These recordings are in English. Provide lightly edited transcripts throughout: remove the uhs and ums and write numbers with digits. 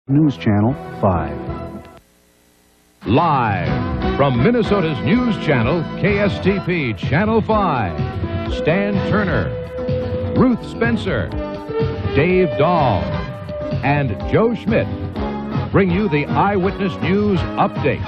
News Channel 5. Live from Minnesota's news channel, KSTP Channel 5, Stan Turner, Ruth Spencer, Dave Dahl, and Joe Schmidt bring you the Eyewitness News Update.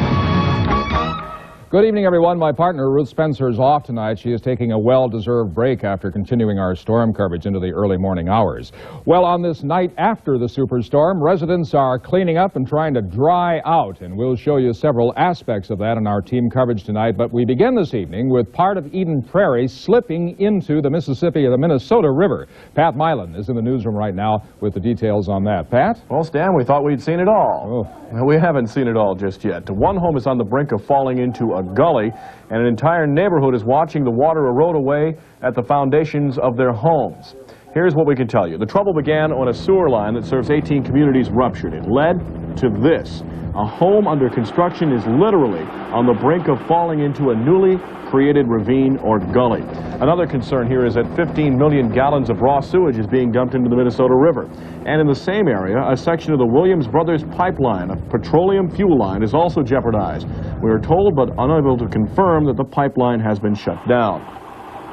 Good evening, everyone. My partner, Ruth Spencer, is off tonight. She is taking a well-deserved break after continuing our storm coverage into the early morning hours. Well, on this night after the superstorm, residents are cleaning up and trying to dry out, and we'll show you several aspects of that in our team coverage tonight. But we begin this evening with part of Eden Prairie slipping into the Minnesota River. Pat Milan is in the newsroom right now with the details on that. Pat? Well, Stan, we thought we'd seen it all. Oh. We haven't seen it all just yet. One home is on the brink of falling into a gully, and an entire neighborhood is watching the water erode away at the foundations of their homes. Here's what we can tell you. The trouble began when a sewer line that serves 18 communities ruptured. It led to this. A home under construction is literally on the brink of falling into a newly created ravine or gully. Another concern here is that 15 million gallons of raw sewage is being dumped into the Minnesota River. And in the same area, a section of the Williams Brothers pipeline, a petroleum fuel line, is also jeopardized. We are told but unable to confirm that the pipeline has been shut down.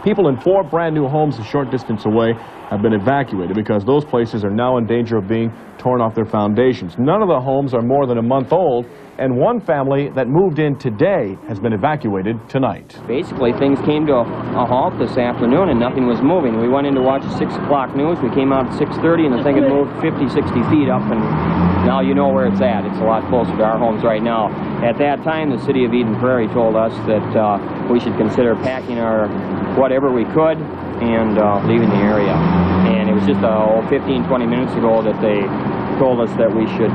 People in 4 brand new homes a short distance away have been evacuated because those places are now in danger of being torn off their foundations. None of the homes are more than a month old, and one family that moved in today has been evacuated tonight. Basically, things came to a halt this afternoon and nothing was moving. We went in to watch the 6 o'clock news. We came out at 6:30 and the thing had moved 50, 60 feet up, and now you know where it's at. It's a lot closer to our homes right now. At that time, the city of Eden Prairie told us that we should consider packing our whatever we could and leaving the area. And it was just 15, 20 minutes ago that they told us that we should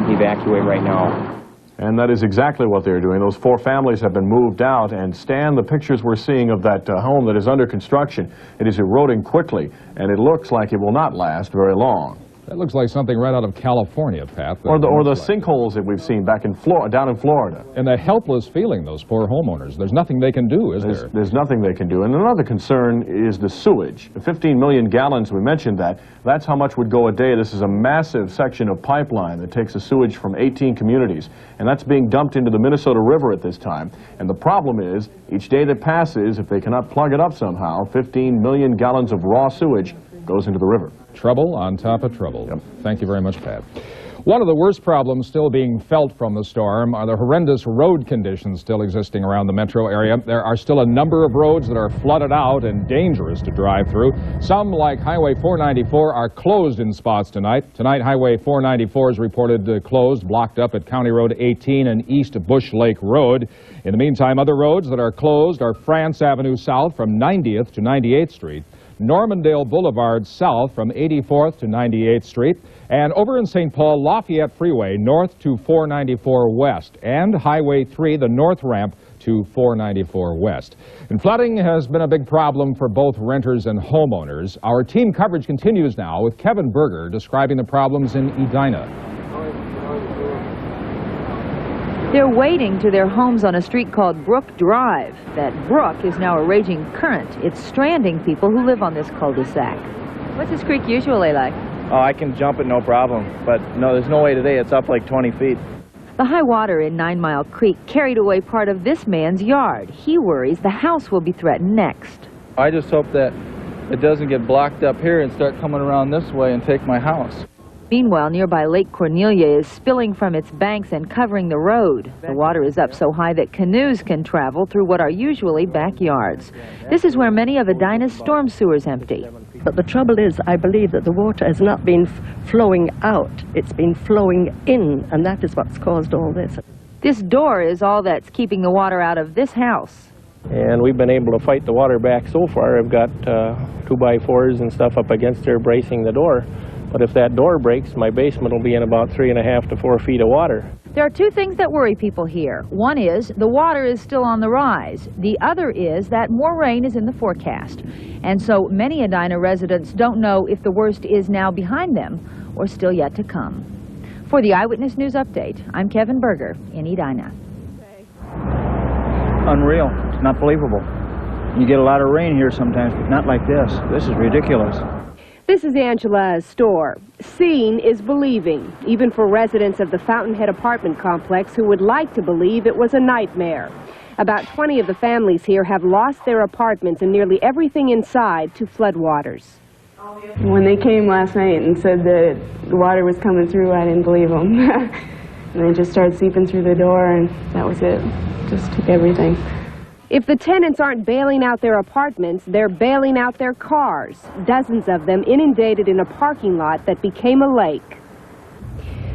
evacuate right now. And that is exactly what they're doing. Those 4 families have been moved out, and Stan, the pictures we're seeing of that home that is under construction, it is eroding quickly, and it looks like it will not last very long. That looks like something right out of California, Pat. Or the sinkholes that we've seen back in down in Florida. And the helpless feeling, those poor homeowners. There's nothing they can do, is there? There's nothing they can do. And another concern is the sewage. 15 million gallons, we mentioned that. That's how much would go a day. This is a massive section of pipeline that takes the sewage from 18 communities. And that's being dumped into the Minnesota River at this time. And the problem is, each day that passes, if they cannot plug it up somehow, 15 million gallons of raw sewage goes into the river. Trouble on top of trouble. Yep. Thank you very much, Pat. One of the worst problems still being felt from the storm are the horrendous road conditions still existing around the metro area. There are still a number of roads that are flooded out and dangerous to drive through. Some, like Highway 494, are closed in spots tonight. Tonight, Highway 494 is reported closed, blocked up at County Road 18 and East Bush Lake Road. In the meantime, other roads that are closed are France Avenue South from 90th to 98th Street, Normandale Boulevard South from 84th to 98th Street, and over in St. Paul, Lafayette Freeway north to 494 West, and Highway 3, the north ramp to 494 West. And flooding has been a big problem for both renters and homeowners. Our team coverage continues now with Kevin Berger describing the problems in Edina. They're wading to their homes on a street called Brook Drive. That brook is now a raging current. It's stranding people who live on this cul-de-sac. What's this creek usually like? Oh, I can jump it no problem, but no, there's no way today. It's up like 20 feet. The high water in 9 Mile Creek carried away part of this man's yard. He worries the house will be threatened next. I just hope that it doesn't get blocked up here and start coming around this way and take my house. Meanwhile, nearby Lake Cornelia is spilling from its banks and covering the road. The water is up so high that canoes can travel through what are usually backyards. This is where many of Edina's storm sewers empty. But the trouble is, I believe that the water has not been flowing out. It's been flowing in, and that is what's caused all this. This door is all that's keeping the water out of this house. And we've been able to fight the water back so far. I've got 2x4s and stuff up against there bracing the door. But if that door breaks, my basement will be in about 3.5 to 4 feet of water. There are 2 things that worry people here. One is the water is still on the rise. The other is that more rain is in the forecast. And so many Edina residents don't know if the worst is now behind them or still yet to come. For the Eyewitness News Update, I'm Kevin Berger in Edina. Unreal. It's not believable. You get a lot of rain here sometimes, but not like this. This is ridiculous. This is Angela's store. Seeing is believing, even for residents of the Fountainhead apartment complex who would like to believe it was a nightmare. About 20 of the families here have lost their apartments and nearly everything inside to floodwaters. When they came last night and said that the water was coming through, I didn't believe them. And they just started seeping through the door, and that was it. Just took everything. If the tenants aren't bailing out their apartments, they're bailing out their cars. Dozens of them inundated in a parking lot that became a lake.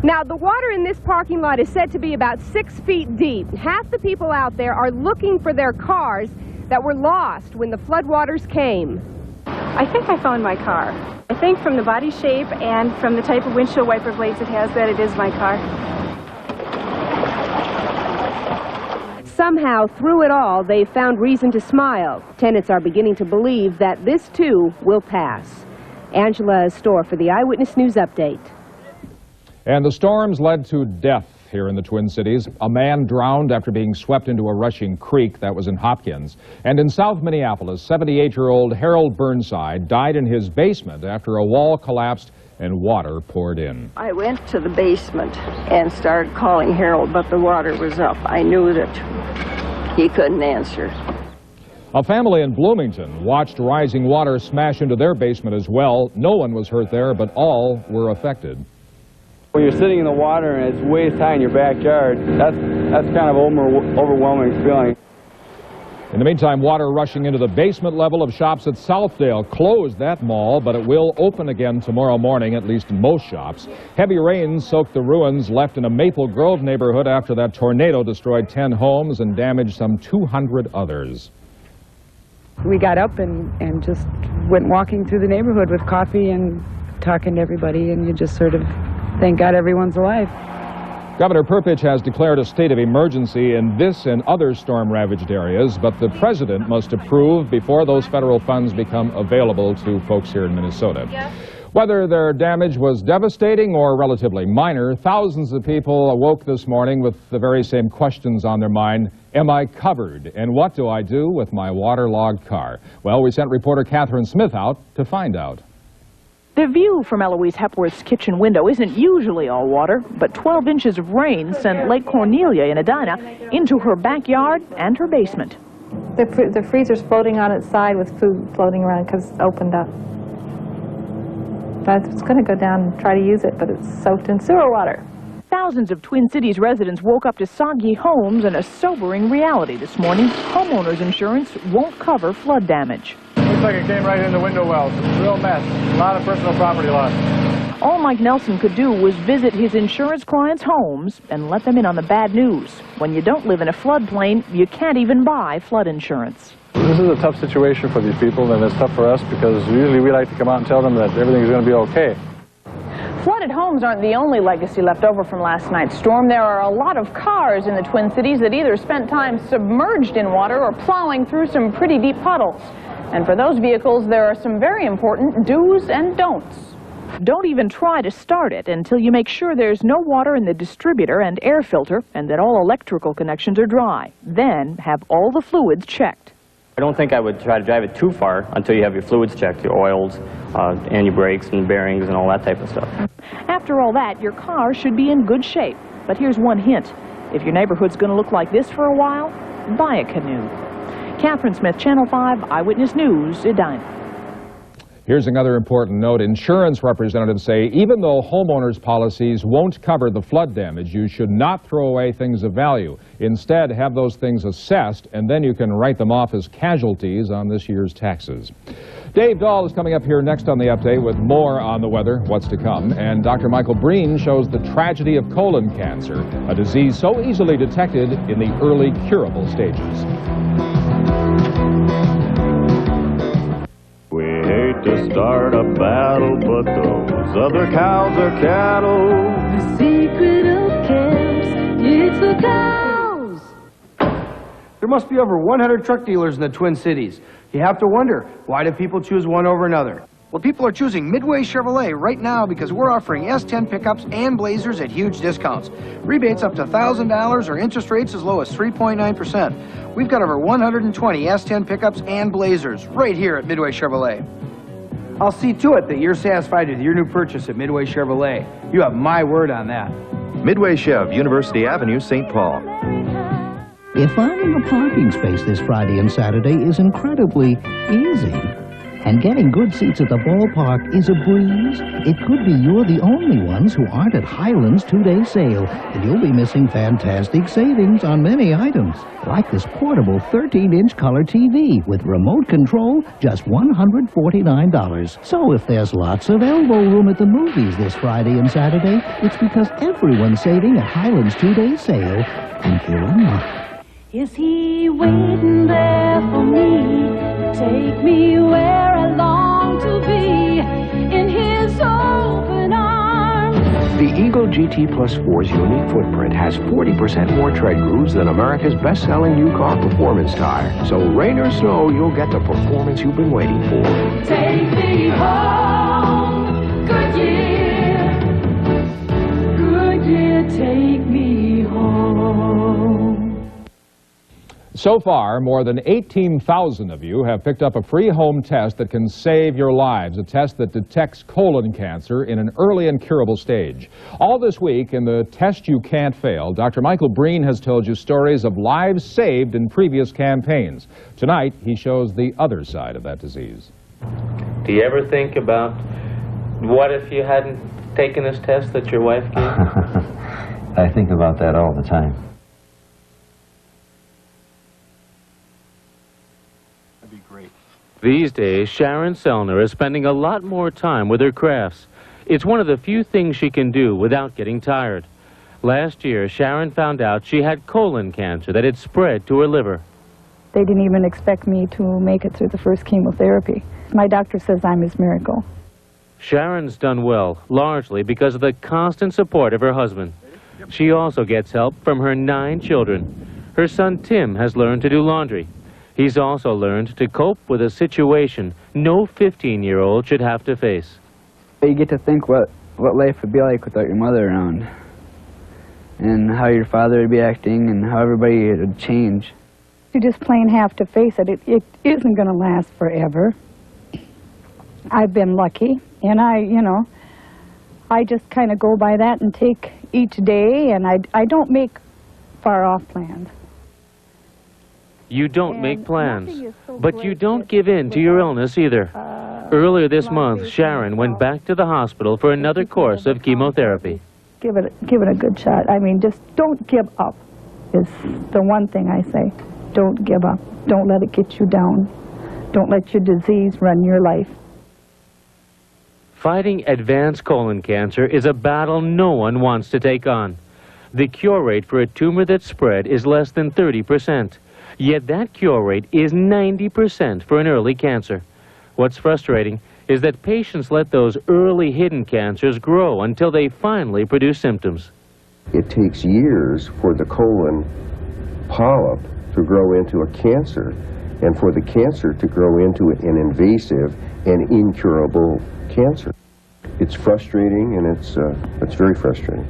Now, the water in this parking lot is said to be about 6 feet deep. Half the people out there are looking for their cars that were lost when the floodwaters came. I think I found my car. I think from the body shape and from the type of windshield wiper blades it has that it is my car. Somehow, through it all, they've found reason to smile. Tenants are beginning to believe that this, too, will pass. Angela Storr for the Eyewitness News Update. And the storms led to death here in the Twin Cities. A man drowned after being swept into a rushing creek. That was in Hopkins. And in South Minneapolis, 78-year-old Harold Burnside died in his basement after a wall collapsed and water poured in. I went to the basement and started calling Harold, but the water was up. I knew that he couldn't answer. A family in Bloomington watched rising water smash into their basement as well. No one was hurt there, but all were affected. When you're sitting in the water and it's waist high in your backyard, that's kind of an overwhelming feeling. In the meantime, water rushing into the basement level of shops at Southdale closed that mall, but it will open again tomorrow morning, at least in most shops. Heavy rains soaked the ruins left in a Maple Grove neighborhood after that tornado destroyed 10 homes and damaged some 200 others. We got up and just went walking through the neighborhood with coffee and talking to everybody, and you just sort of thank God everyone's alive. Governor Perpich has declared a state of emergency in this and other storm-ravaged areas, but the president must approve before those federal funds become available to folks here in Minnesota. Whether their damage was devastating or relatively minor, thousands of people awoke this morning with the very same questions on their mind. Am I covered? And what do I do with my waterlogged car? Well, we sent reporter Catherine Smith out to find out. The view from Eloise Hepworth's kitchen window isn't usually all water, but 12 inches of rain sent Lake Cornelia in Edina into her backyard and her basement. The freezer's floating on its side with food floating around because it's opened up. But it's going to go down and try to use it, but it's soaked in sewer water. Thousands of Twin Cities residents woke up to soggy homes and a sobering reality this morning. Homeowners insurance won't cover flood damage. Looks like it came right in the window wells. It's a real mess. A lot of personal property loss. All Mike Nelson could do was visit his insurance clients' homes and let them in on the bad news. When you don't live in a floodplain, you can't even buy flood insurance. This is a tough situation for these people, and it's tough for us because usually we like to come out and tell them that everything's going to be okay. Flooded homes aren't the only legacy left over from last night's storm. There are a lot of cars in the Twin Cities that either spent time submerged in water or plowing through some pretty deep puddles. And for those vehicles, there are some very important do's and don'ts. Don't even try to start it until you make sure there's no water in the distributor and air filter and that all electrical connections are dry. Then have all the fluids checked. I don't think I would try to drive it too far until you have your fluids checked, your oils, and your brakes and bearings and all that type of stuff. After all that, your car should be in good shape. But here's one hint. If your neighborhood's going to look like this for a while, buy a canoe. Catherine Smith, Channel 5 Eyewitness News, Edina. Here's another important note. Insurance representatives say even though homeowners' policies won't cover the flood damage, you should not throw away things of value. Instead, have those things assessed, and then you can write them off as casualties on this year's taxes. Dave Dahl is coming up here next on the update with more on the weather, what's to come. And Dr. Michael Breen shows the tragedy of colon cancer, a disease so easily detected in the early curable stages. We hate to start a battle, but those other cows are cattle. The secret of camps, it's the cows. There must be over 100 truck dealers in the Twin Cities. You have to wonder, why do people choose one over another? Well, people are choosing Midway Chevrolet right now because we're offering S10 pickups and Blazers at huge discounts. Rebates up to $1,000 or interest rates as low as 3.9%. We've got over 120 S10 pickups and Blazers right here at Midway Chevrolet. I'll see to it that you're satisfied with your new purchase at Midway Chevrolet. You have my word on that. Midway Chev, University Avenue, St. Paul. If finding a parking space this Friday and Saturday is incredibly easy, and getting good seats at the ballpark is a breeze, it could be you're the only ones who aren't at Highland's two-day sale, and you'll be missing fantastic savings on many items, like this portable 13-inch color TV with remote control, just $149. So if there's lots of elbow room at the movies this Friday and Saturday, it's because everyone's saving at Highland's two-day sale, and you're not. Is he waiting there for me? Take me where I long to be, in his open arms. The Eagle GT Plus 4's unique footprint has 40% more tread grooves than America's best-selling new car performance tire. So rain or snow, you'll get the performance you've been waiting for. Take me home, Goodyear. Goodyear, take me home. So far, more than 18,000 of you have picked up a free home test that can save your lives, a test that detects colon cancer in an early and curable stage. All this week, in the Test You Can't Fail, Dr. Michael Breen has told you stories of lives saved in previous campaigns. Tonight, he shows the other side of that disease. Do you ever think about what if you hadn't taken this test that your wife gave? I think about that all the time. These days, Sharon Sellner is spending a lot more time with her crafts. It's one of the few things she can do without getting tired. Last year, Sharon found out she had colon cancer that had spread to her liver. They didn't even expect me to make it through the first chemotherapy. My doctor says I'm his miracle. Sharon's done well, largely because of the constant support of her husband. She also gets help from her 9 children. Her son Tim has learned to do laundry. He's also learned to cope with a situation no 15-year-old should have to face. You get to think what life would be like without your mother around, and how your father would be acting, and how everybody would change. You just plain have to face it. It isn't going to last forever. I've been lucky, and I just kind of go by that and take each day, and I don't make far-off plans. You don't make plans, but you don't give in to your illness either. Earlier this month, Sharon went back to the hospital for another course of chemotherapy. Give it a good shot. I mean, just don't give up is the one thing I say. Don't give up. Don't let it get you down. Don't let your disease run your life. Fighting advanced colon cancer is a battle no one wants to take on. The cure rate for a tumor that's spread is less than 30%. Yet that cure rate is 90% for an early cancer. What's frustrating is that patients let those early hidden cancers grow until they finally produce symptoms. It takes years for the colon polyp to grow into a cancer, and for the cancer to grow into an invasive and incurable cancer. It's frustrating, and it's very frustrating.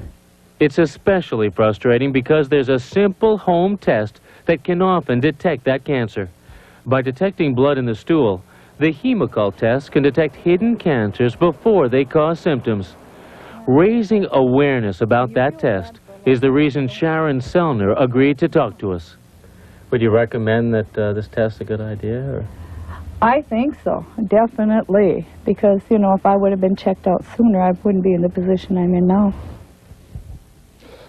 It's especially frustrating because there's a simple home test that can often detect that cancer. By detecting blood in the stool, the Hemocult test can detect hidden cancers before they cause symptoms. Raising awareness about that test is the reason Sharon Sellner agreed to talk to us. Would you recommend that this test is a good idea? Or? I think so, definitely. Because, if I would have been checked out sooner, I wouldn't be in the position I'm in now.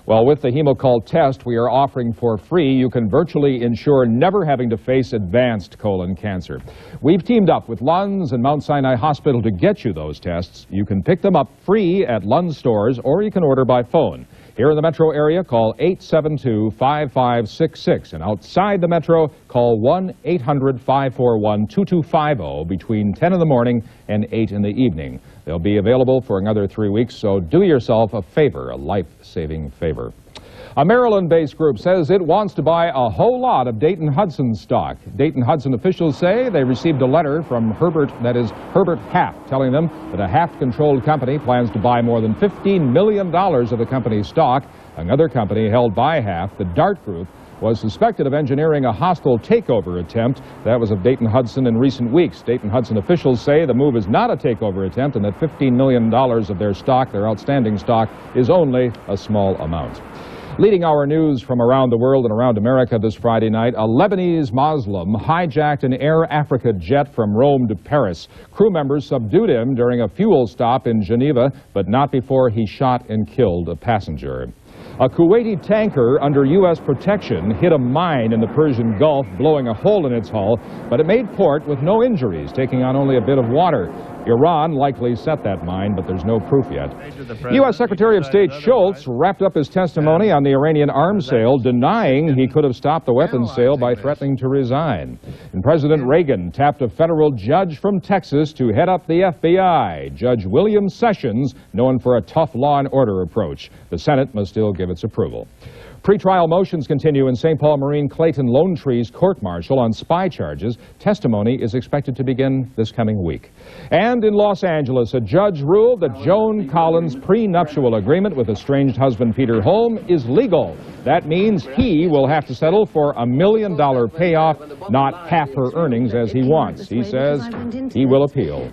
Well, with the Hemocult test we are offering for free, you can virtually ensure never having to face advanced colon cancer. We've teamed up with Lund's and Mount Sinai Hospital to get you those tests. You can pick them up free at Lund's stores, or you can order by phone. Here in the metro area, call 872-5566. And outside the metro, call 1-800-541-2250 between 10 in the morning and 8 in the evening. They'll be available for another 3 weeks, so do yourself a favor, a life-saving favor. A Maryland-based group says it wants to buy a whole lot of Dayton Hudson stock. Dayton Hudson officials say they received a letter from Herbert Haft, telling them that a Haft-controlled company plans to buy more than $15 million of the company's stock. Another company held by Haft, the Dart Group, was suspected of engineering a hostile takeover attempt. That was of Dayton Hudson in recent weeks. Dayton Hudson officials say the move is not a takeover attempt and that $15 million of their stock, their outstanding stock, is only a small amount. Leading our news from around the world and around America this Friday night, a Lebanese Muslim hijacked an Air Africa jet from Rome to Paris. Crew members subdued him during a fuel stop in Geneva, but not before he shot and killed a passenger. A Kuwaiti tanker under U.S. protection hit a mine in the Persian Gulf, blowing a hole in its hull, but it made port with no injuries, taking on only a bit of water. Iran likely set that mine, but there's no proof yet. U.S. Secretary of State Schultz wrapped up his testimony on the Iranian arms sale, denying he could have stopped the weapons sale by threatening to resign. And President Reagan tapped a federal judge from Texas to head up the FBI, Judge William Sessions, known for a tough law and order approach. The Senate must still give its approval. Pretrial motions continue in St. Paul Marine Clayton Lone Tree's court-martial on spy charges. Testimony is expected to begin this coming week. And in Los Angeles, a judge ruled that Joan Collins' prenuptial agreement with estranged husband Peter Holm is legal. That means he will have to settle for $1 million payoff, not half her earnings as he wants. He says he will appeal.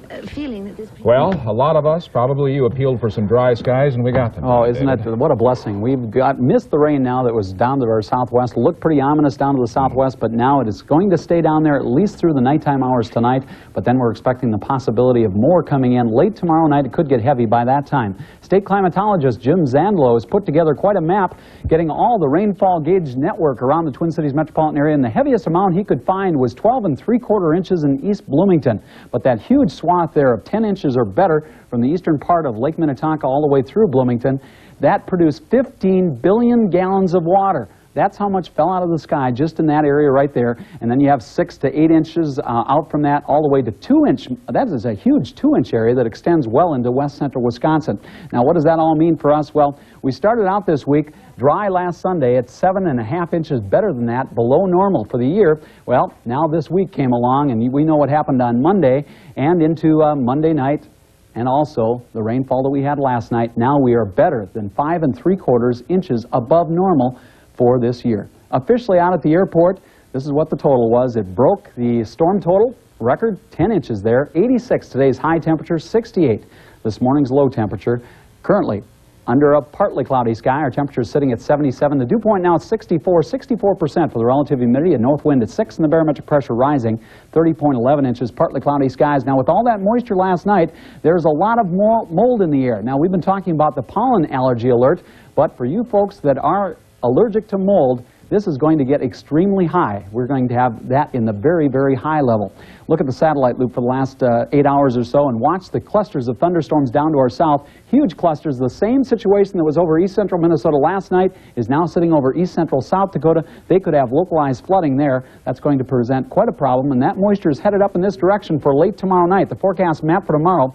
Well, a lot of us, probably you, appealed for some dry skies, and we got them. Oh, isn't that what a blessing? We've missed the rain now that was down to our southwest. Looked pretty ominous down to the southwest, but now it is going to stay down there at least through the nighttime hours tonight. But then we're expecting the possibility of more coming in late tomorrow night. It could get heavy by that time. State climatologist Jim Zandlow has put together quite a map, getting all the rainfall gauge network around the Twin Cities metropolitan area, and the heaviest amount he could find was 12 3/4 inches in East Bloomington. But that huge swath there of 10 inches or better from the eastern part of Lake Minnetonka all the way through Bloomington, that produced 15 billion gallons of water. That's how much fell out of the sky just in that area right there. And then you have 6 to 8 inches out from that all the way to 2 inch. That is a huge 2-inch area that extends well into west central Wisconsin. Now, what does that all mean for us? Well, we started out this week dry last Sunday at 7.5 inches better than that, below normal for the year. Well, now this week came along, and we know what happened on Monday and into Monday night. And also the rainfall that we had last night. Now we are better than 5 3/4 inches above normal for this year. Officially out at the airport, this is what the total was. It broke the storm total record, 10 inches there. 86 today's high temperature, 68 this morning's low temperature. Currently under a partly cloudy sky, our temperature is sitting at 77. The dew point now is 64% for the relative humidity. A north wind at 6 and the barometric pressure rising, 30.11 inches, partly cloudy skies. Now with all that moisture last night, there's a lot of mold in the air. Now we've been talking about the pollen allergy alert, but for you folks that are allergic to mold, this is going to get extremely high. We're going to have that in the very, very high level. Look at the satellite loop for the last 8 hours or so and watch the clusters of thunderstorms down to our south. Huge clusters. The same situation that was over east central Minnesota last night is now sitting over east central South Dakota. They could have localized flooding there. That's going to present quite a problem, and that moisture is headed up in this direction for late tomorrow night. The forecast map for tomorrow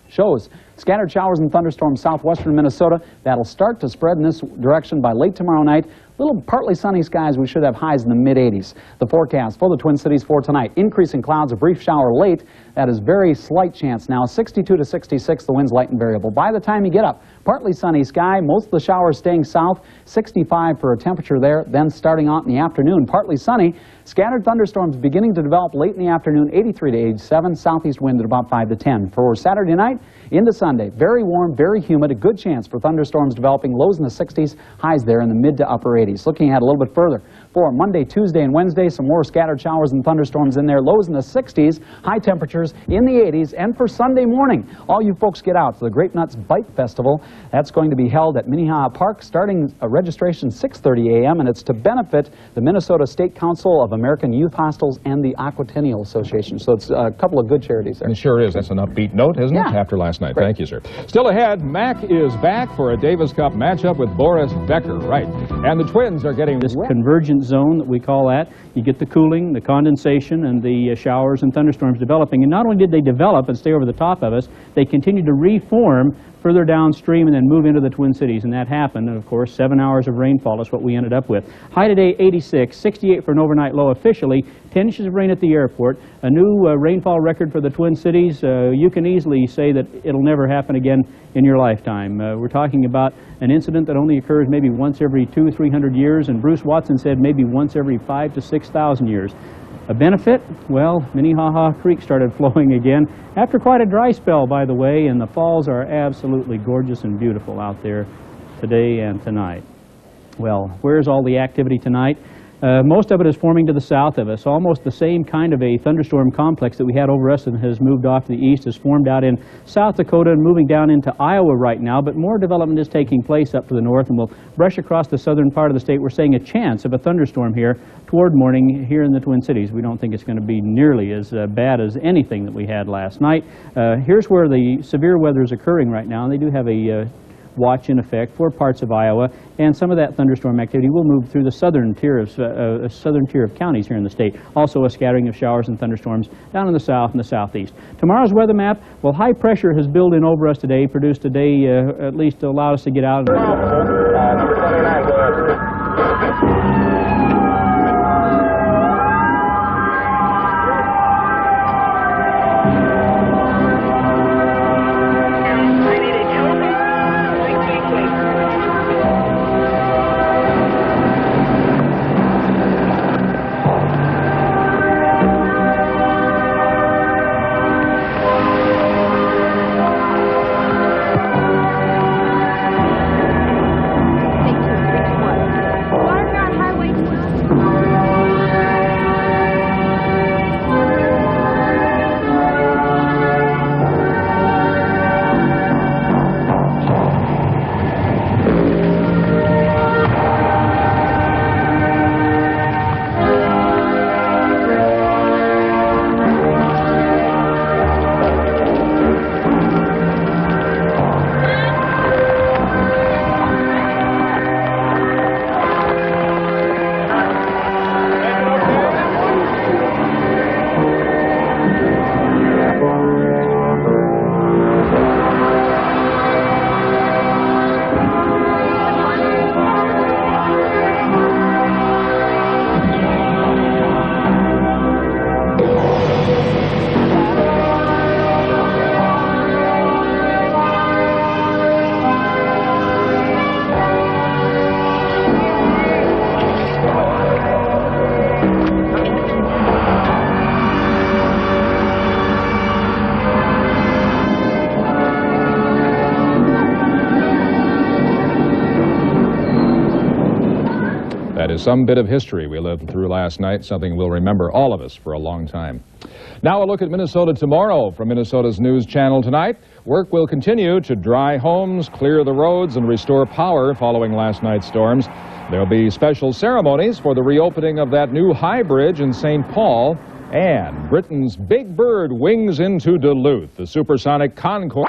shows scattered showers and thunderstorms southwestern Minnesota. That'll start to spread in this direction by late tomorrow night. Little partly sunny skies. We should have highs in the mid-80s. The forecast for the Twin Cities for tonight: increasing clouds, a brief shower late. That is very slight chance now. 62 to 66. The wind's light and variable. By the time you get up, partly sunny sky. Most of the showers staying south. 65 for a temperature there. Then starting out in the afternoon, partly sunny. Scattered thunderstorms beginning to develop late in the afternoon. 83 to 87. Southeast wind at about 5 to 10. For Saturday night into Sunday, very warm, very humid. A good chance for thunderstorms developing. Lows in the 60s. Highs there in the mid to upper 80s. Looking ahead a little bit further, for Monday, Tuesday, and Wednesday, some more scattered showers and thunderstorms in there. Lows in the 60s, high temperatures in the 80s. And for Sunday morning, all you folks get out to the Grape Nuts Bike Festival. That's going to be held at Minnehaha Park, starting registration 6:30 a.m. And it's to benefit the Minnesota State Council of American Youth Hostels and the Aquatennial Association. So it's a couple of good charities there. It sure is. That's an upbeat note, isn't it, after last night? Great. Thank you, sir. Still ahead, Mac is back for a Davis Cup matchup with Boris Becker, right? And the Twins are getting this convergent zone that we call that. You get the cooling, the condensation, and the showers and thunderstorms developing. And not only did they develop and stay over the top of us, they continue to reform further downstream and then move into the Twin Cities, and that happened. And of course, 7 hours of rainfall is what we ended up with. High today, 86, 68 for an overnight low officially, 10 inches of rain at the airport, a new rainfall record for the Twin Cities. You can easily say that it'll never happen again in your lifetime. We're talking about an incident that only occurs maybe once every 200-300 years, and Bruce Watson said maybe once every 5,000 to 6,000 years. A benefit? Well, Minnehaha Creek started flowing again after quite a dry spell, by the way, and the falls are absolutely gorgeous and beautiful out there today and tonight. Well, where's all the activity tonight? Most of it is forming to the south of us. Almost the same kind of a thunderstorm complex that we had over us and has moved off to the east is formed out in South Dakota and moving down into Iowa right now, but more development is taking place up to the north and will brush across the southern part of the state. We're saying a chance of a thunderstorm here toward morning here in the Twin Cities. We don't think it's going to be nearly as bad as anything that we had last night. Here's where the severe weather is occurring right now, and they do have a watch in effect for parts of Iowa, and some of that thunderstorm activity will move through the southern tier of counties here in the state. Also a scattering of showers and thunderstorms down in the south and the southeast. Tomorrow's weather map, well, high pressure has built in over us today, produced a day at least to allow us to get out. Some bit of history we lived through last night, something we'll remember, all of us, for a long time. Now a look at Minnesota tomorrow. From Minnesota's News Channel tonight, work will continue to dry homes, clear the roads, and restore power following last night's storms. There'll be special ceremonies for the reopening of that new high bridge in St. Paul, and Britain's Big Bird wings into Duluth. The supersonic Concorde